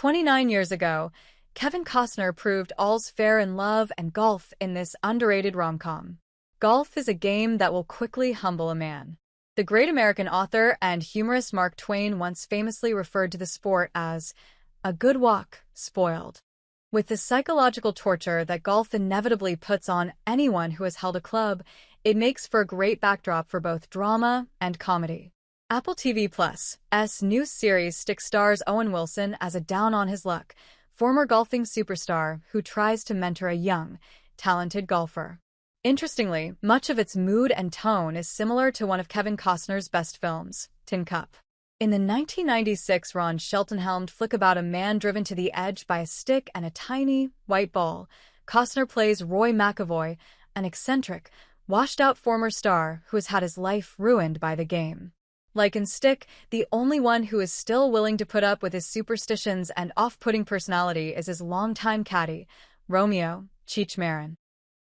29 years ago, Kevin Costner proved all's fair in love and golf in this underrated rom-com. Golf is a game that will quickly humble a man. The great American author and humorist Mark Twain once famously referred to the sport as a good walk, spoiled. With the psychological torture that golf inevitably puts on anyone who has held a club, it makes for a great backdrop for both drama and comedy. Apple TV+'s new series stars Owen Wilson as a down-on-his-luck, former golfing superstar who tries to mentor a young, talented golfer. Interestingly, much of its mood and tone is similar to one of Kevin Costner's best films, Tin Cup. In the 1996 Ron Shelton helmed flick about a man driven to the edge by a stick and a tiny, white ball, Costner plays Roy McAvoy, an eccentric, washed-out former star who has had his life ruined by the game. Like in Stick, the only one who is still willing to put up with his superstitions and off-putting personality is his longtime caddy, Romeo Cheech Marin.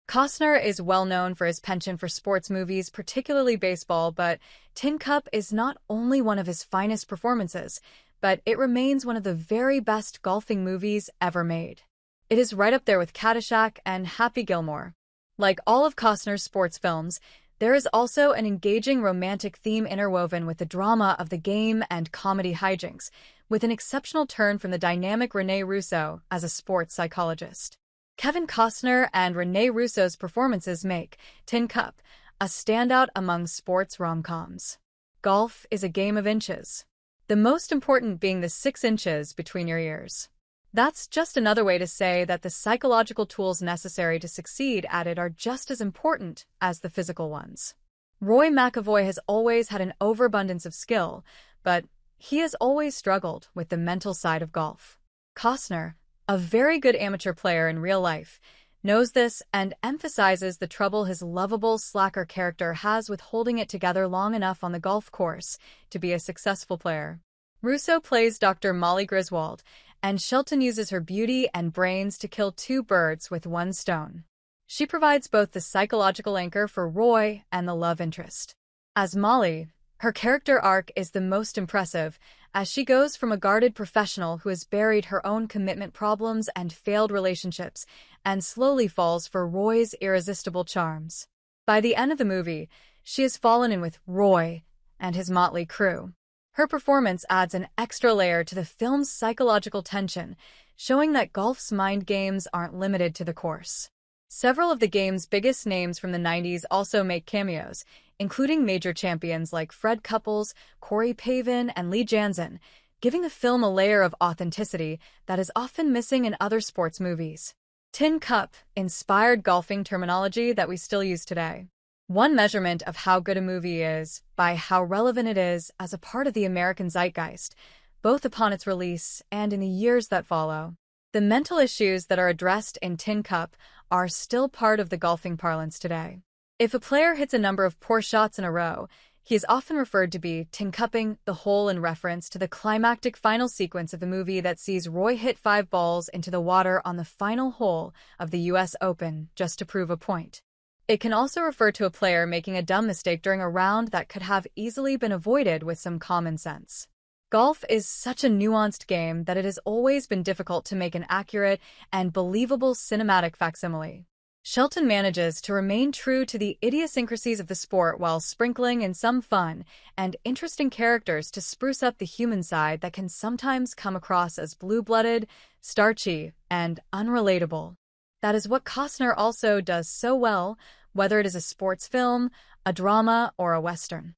Costner is well known for his penchant for sports movies, particularly baseball, but Tin Cup is not only one of his finest performances, but it remains one of the very best golfing movies ever made. It is right up there with Caddyshack and Happy Gilmore. Like all of Costner's sports films, there is also an engaging romantic theme interwoven with the drama of the game and comedy hijinks, with an exceptional turn from the dynamic Rene Russo as a sports psychologist. Kevin Costner and Rene Russo's performances make Tin Cup a standout among sports rom-coms. Golf is a game of inches, the most important being the 6 inches between your ears. That's just another way to say that the psychological tools necessary to succeed at it are just as important as the physical ones. Roy McAvoy has always had an overabundance of skill, but he has always struggled with the mental side of golf. Costner, a very good amateur player in real life, knows this and emphasizes the trouble his lovable slacker character has with holding it together long enough on the golf course to be a successful player. Russo plays Dr. Molly Griswold, and Shelton uses her beauty and brains to kill 2 birds with 1 stone. She provides both the psychological anchor for Roy and the love interest. As Molly, her character arc is the most impressive, as she goes from a guarded professional who has buried her own commitment problems and failed relationships, and slowly falls for Roy's irresistible charms. By the end of the movie, she has fallen in with Roy and his motley crew. Her performance adds an extra layer to the film's psychological tension, showing that golf's mind games aren't limited to the course. Several of the game's biggest names from the 90s also make cameos, including major champions like Fred Couples, Corey Pavin, and Lee Janzen, giving the film a layer of authenticity that is often missing in other sports movies. Tin Cup inspired golfing terminology that we still use today. One measurement of how good a movie is by how relevant it is as a part of the American zeitgeist, both upon its release and in the years that follow. The mental issues that are addressed in Tin Cup are still part of the golfing parlance today. If a player hits a number of poor shots in a row, he is often referred to be tin cupping the hole in reference to the climactic final sequence of the movie that sees Roy hit 5 balls into the water on the final hole of the US Open just to prove a point. It can also refer to a player making a dumb mistake during a round that could have easily been avoided with some common sense. Golf is such a nuanced game that it has always been difficult to make an accurate and believable cinematic facsimile. Shelton manages to remain true to the idiosyncrasies of the sport while sprinkling in some fun and interesting characters to spruce up the human side that can sometimes come across as blue-blooded, starchy, and unrelatable. That is what Costner also does so well, whether it is a sports film, a drama, or a western.